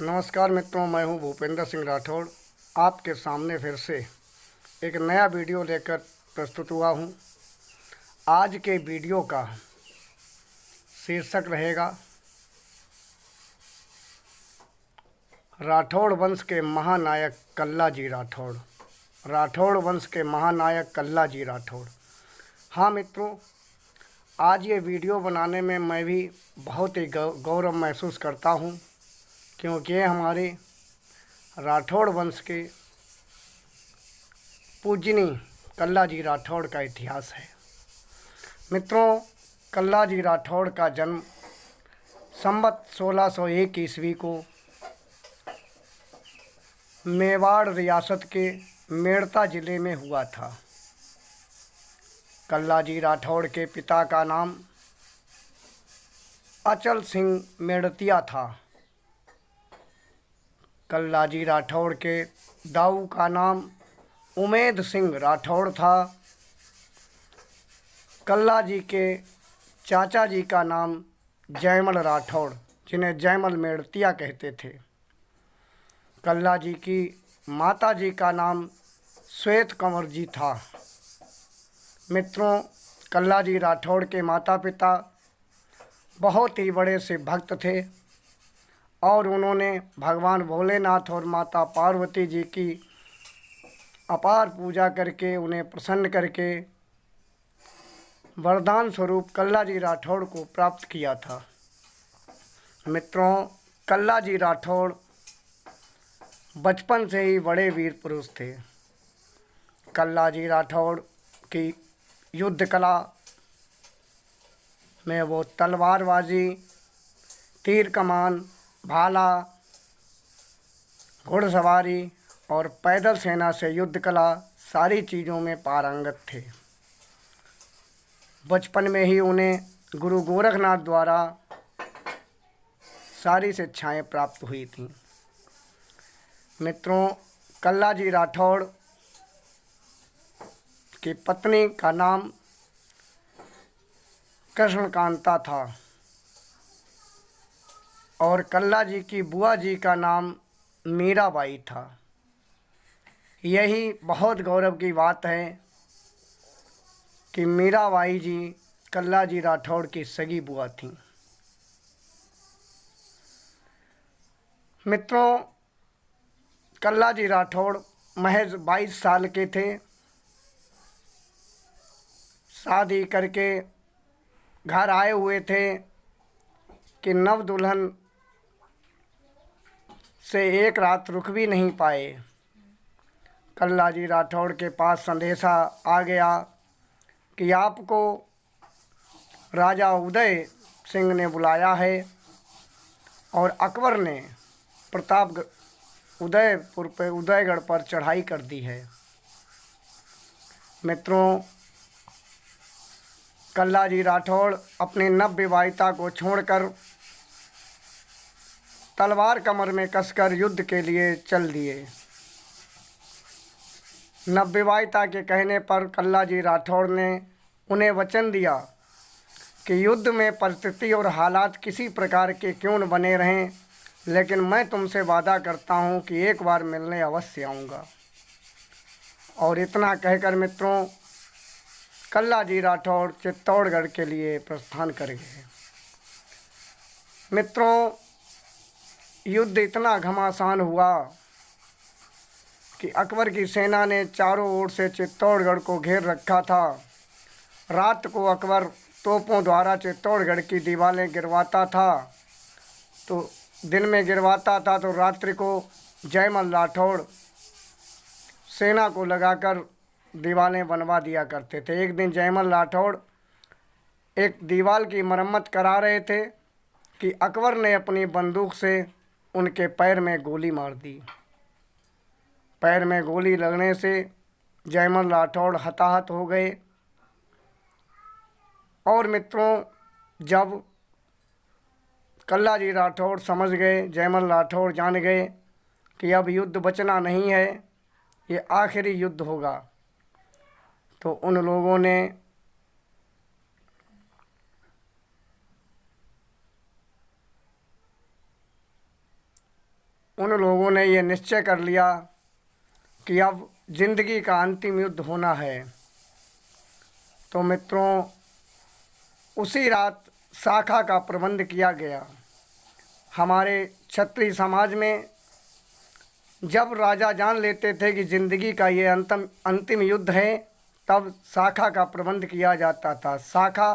नमस्कार मित्रों, मैं हूं भूपेंद्र सिंह राठौड़। आपके सामने फिर से एक नया वीडियो लेकर प्रस्तुत हुआ हूं। आज के वीडियो का शीर्षक रहेगा राठौड़ वंश के महानायक कल्लाजी राठौड़। राठौड़ वंश के महानायक कल्लाजी राठौड़। हाँ मित्रों, आज ये वीडियो बनाने में मैं भी बहुत ही गौरव महसूस करता हूँ, क्योंकि ये हमारे राठौड़ वंश के पूजनी कल्लाजी राठौड़ का इतिहास है। मित्रों, कल्लाजी राठौड़ का जन्म संवत 1601 ईस्वी को मेवाड़ रियासत के मेड़ता ज़िले में हुआ था। कल्लाजी राठौड़ के पिता का नाम अचल सिंह मेड़तिया था। कल्लाजी राठौड़ के दाऊ का नाम उमेद सिंह राठौड़ था। कल्लाजी के चाचा जी का नाम जयमल राठौड़, जिन्हें जयमल मेड़तिया कहते थे। कल्लाजी की माता जी का नाम श्वेत कंवर जी था। मित्रों, कल्लाजी राठौड़ के माता पिता बहुत ही बड़े से भक्त थे और उन्होंने भगवान भोलेनाथ और माता पार्वती जी की अपार पूजा करके उन्हें प्रसन्न करके वरदान स्वरूप कल्लाजी राठौड़ को प्राप्त किया था। मित्रों, कल्लाजी राठौड़ बचपन से ही बड़े वीर पुरुष थे। कल्लाजी राठौड़ की युद्ध कला में वो तलवारबाजी, तीर कमान, भाला, घुड़सवारी और पैदल सेना से युद्ध कला सारी चीज़ों में पारंगत थे। बचपन में ही उन्हें गुरु गोरखनाथ द्वारा सारी शिक्षाएं प्राप्त हुई थीं। मित्रों, कल्लाजी राठौड़ की पत्नी का नाम कृष्णकांता था और कल्लाजी की बुआ जी का नाम मीराबाई था। यही बहुत गौरव की बात है कि मीराबाई जी कल्लाजी राठौड़ की सगी बुआ थीं। मित्रों, कल्लाजी राठौड़ महज 22 साल के थे। शादी करके घर आए हुए थे कि नव दुल्हन से एक रात रुक भी नहीं पाए। कल्लाजी राठौड़ के पास संदेशा आ गया कि आपको राजा उदय सिंह ने बुलाया है और अकबर ने उदयपुर पे उदयगढ़ पर चढ़ाई कर दी है। मित्रों, कल्लाजी राठौड़ अपनी नवविवाहिता को छोड़कर तलवार कमर में कसकर युद्ध के लिए चल दिए। नवविवाहिता के कहने पर कल्लाजी राठौड़ ने उन्हें वचन दिया कि युद्ध में परिस्थिति और हालात किसी प्रकार के क्यों न बने रहें, लेकिन मैं तुमसे वादा करता हूं कि एक बार मिलने अवश्य आऊँगा। और इतना कहकर मित्रों, कल्लाजी राठौड़ चित्तौड़गढ़ के लिए प्रस्थान कर गए। मित्रों, युद्ध इतना घमासान हुआ कि अकबर की सेना ने चारों ओर से चित्तौड़गढ़ को घेर रखा था। रात को अकबर तोपों द्वारा चित्तौड़गढ़ की दीवारें गिरवाता था, तो दिन में गिरवाता था तो रात्रि को जयमल राठौड़ सेना को लगाकर दीवारें बनवा दिया करते थे। एक दिन जयमल राठौड़ एक दीवार की मरम्मत करा रहे थे कि अकबर ने अपनी बंदूक से उनके पैर में गोली मार दी। पैर में गोली लगने से जयमल राठौड़ हताहत हो गए। और मित्रों, जब कल्लाजी राठौड़ समझ गए, जयमल राठौड़ जान गए कि अब युद्ध बचना नहीं है, ये आखिरी युद्ध होगा, तो उन लोगों ने उन लोगों ने ये निश्चय कर लिया कि अब जिंदगी का अंतिम युद्ध होना है। तो मित्रों, उसी रात शाखा का प्रबंध किया गया। हमारे क्षत्रिय समाज में जब राजा जान लेते थे कि जिंदगी का ये अंतिम युद्ध है, तब शाखा का प्रबंध किया जाता था। शाखा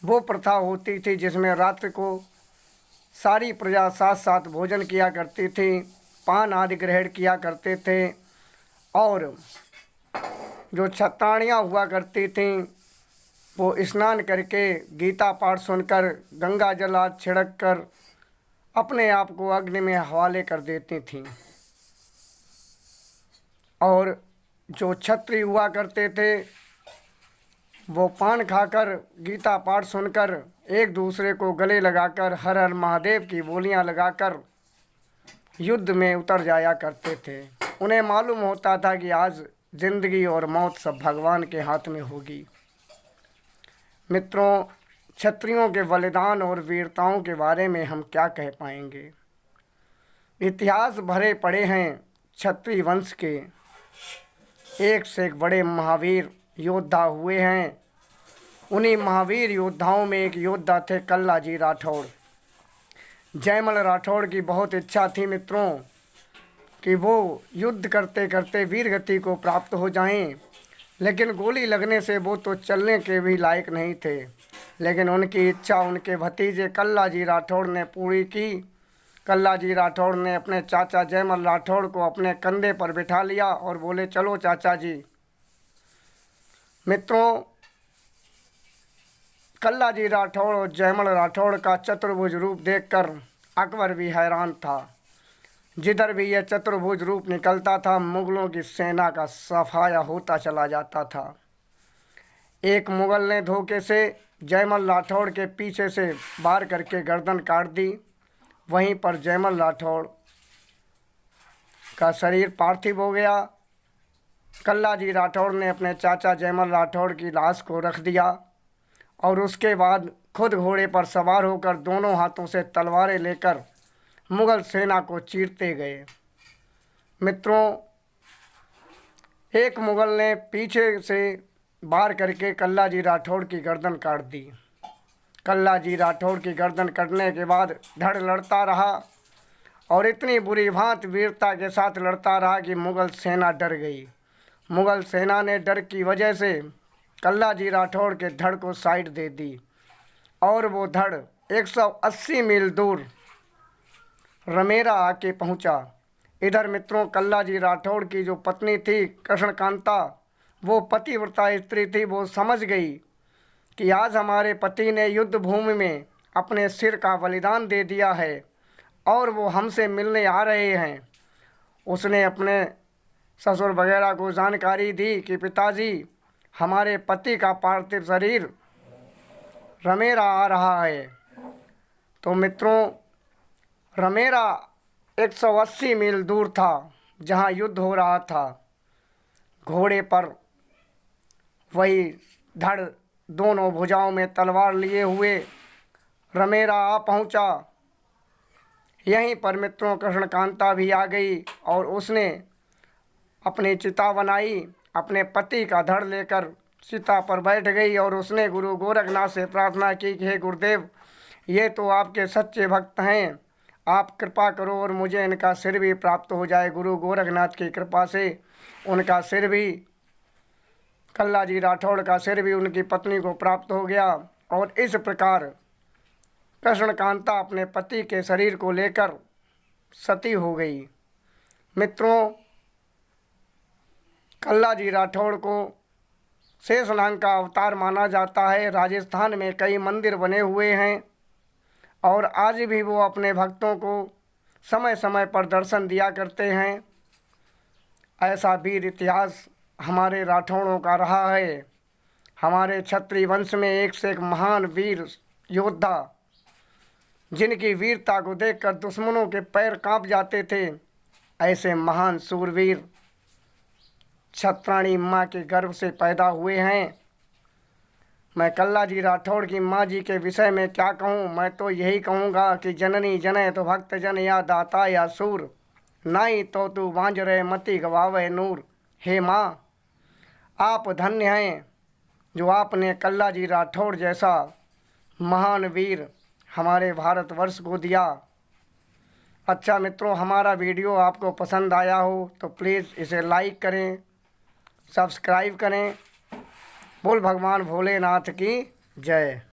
वो प्रथा होती थी जिसमें रात्रि को सारी प्रजा साथ साथ भोजन किया करती थी, पान आदि ग्रहण किया करते थे, और जो छत्राणियाँ हुआ करती थीं वो स्नान करके गीता पाठ सुनकर गंगा जल आदि छिड़क कर अपने आप को अग्नि में हवाले कर देती थीं। और जो क्षत्रिय हुआ करते थे वो पान खाकर गीता पाठ सुनकर एक दूसरे को गले लगाकर हर हर महादेव की बोलियां लगाकर युद्ध में उतर जाया करते थे। उन्हें मालूम होता था कि आज जिंदगी और मौत सब भगवान के हाथ में होगी। मित्रों, क्षत्रियों के बलिदान और वीरताओं के बारे में हम क्या कह पाएंगे। इतिहास भरे पड़े हैं क्षत्रिय वंश के, एक से एक बड़े महावीर योद्धा हुए हैं। उन्हीं महावीर योद्धाओं में एक योद्धा थे कल्लाजी राठौड़। जयमल राठौड़ की बहुत इच्छा थी मित्रों कि वो युद्ध करते करते वीरगति को प्राप्त हो जाएं, लेकिन गोली लगने से वो तो चलने के भी लायक नहीं थे। लेकिन उनकी इच्छा उनके भतीजे कल्लाजी राठौड़ ने पूरी की। कल्लाजी राठौड़ ने अपने चाचा जयमल राठौड़ को अपने कंधे पर बिठा लिया और बोले, चलो चाचा जी। मित्रों, कल्लाजी राठौड़ और जयमल राठौड़ का चतुर्भुज रूप देखकर अकबर भी हैरान था। जिधर भी यह चतुर्भुज रूप निकलता था, मुगलों की सेना का सफाया होता चला जाता था। एक मुगल ने धोखे से जयमल राठौड़ के पीछे से वार करके गर्दन काट दी। वहीं पर जयमल राठौड़ का शरीर पार्थिव हो गया। कल्लाजी राठौड़ ने अपने चाचा जयमल राठौड़ की लाश को रख दिया और उसके बाद खुद घोड़े पर सवार होकर दोनों हाथों से तलवारें लेकर मुगल सेना को चीरते गए। मित्रों, एक मुगल ने पीछे से वार करके कल्लाजी राठौड़ की गर्दन काट दी। कल्लाजी राठौड़ की गर्दन कटने के बाद धड़ लड़ता रहा और इतनी बुरी भांति वीरता के साथ लड़ता रहा कि मुगल सेना डर गई। मुगल सेना ने डर की वजह से कल्लाजी राठौड़ के धड़ को साइड दे दी और वो धड़ 180 मील दूर रमेरा आके पहुंचा। इधर मित्रों, कल्लाजी राठौड़ की जो पत्नी थी कृष्णकांता, वो पतिव्रता स्त्री थी। वो समझ गई कि आज हमारे पति ने युद्ध भूमि में अपने सिर का बलिदान दे दिया है और वो हमसे मिलने आ रहे हैं। उसने अपने ससुर वगैरह को जानकारी दी कि पिताजी, हमारे पति का पार्थिव शरीर रमेरा आ रहा है। तो मित्रों, रमेरा 180 मील दूर था जहां युद्ध हो रहा था। घोड़े पर वही धड़ दोनों भुजाओं में तलवार लिए हुए रमेरा आ पहुंचा। यहीं पर मित्रों कृष्णकांता भी आ गई और उसने अपनी चिता बनाई, अपने पति का धड़ लेकर चिता पर बैठ गई और उसने गुरु गोरखनाथ से प्रार्थना की कि हे गुरुदेव, ये तो आपके सच्चे भक्त हैं, आप कृपा करो और मुझे इनका सिर भी प्राप्त हो जाए। गुरु गोरखनाथ की कृपा से उनका सिर भी, कल्लाजी राठौड़ का सिर भी उनकी पत्नी को प्राप्त हो गया और इस प्रकार कृष्णकांता अपने पति के शरीर को लेकर सती हो गई। मित्रों, कल्लाजी राठौड़ को शेषनाग का अवतार माना जाता है। राजस्थान में कई मंदिर बने हुए हैं और आज भी वो अपने भक्तों को समय समय पर दर्शन दिया करते हैं। ऐसा वीर इतिहास हमारे राठौड़ों का रहा है। हमारे क्षत्रिय वंश में एक से एक महान वीर योद्धा, जिनकी वीरता को देखकर दुश्मनों के पैर कांप जाते थे, ऐसे महान सूरवीर क्षत्राणी माँ के गर्भ से पैदा हुए हैं। मैं कल्लाजी राठौड़ की माँ जी के विषय में क्या कहूँ। मैं तो यही कहूँगा कि जननी जने तो भक्त जन या दाता या सूर, नाई तो तू बांझ रहे मती गवावे नूर। हे माँ, आप धन्य हैं जो आपने कल्ला जी राठौड़ जैसा महान वीर हमारे भारतवर्ष को दिया। अच्छा मित्रों, हमारा वीडियो आपको पसंद आया हो तो प्लीज़ इसे लाइक करें, सब्सक्राइब करें। बोल भगवान भोलेनाथ की जय।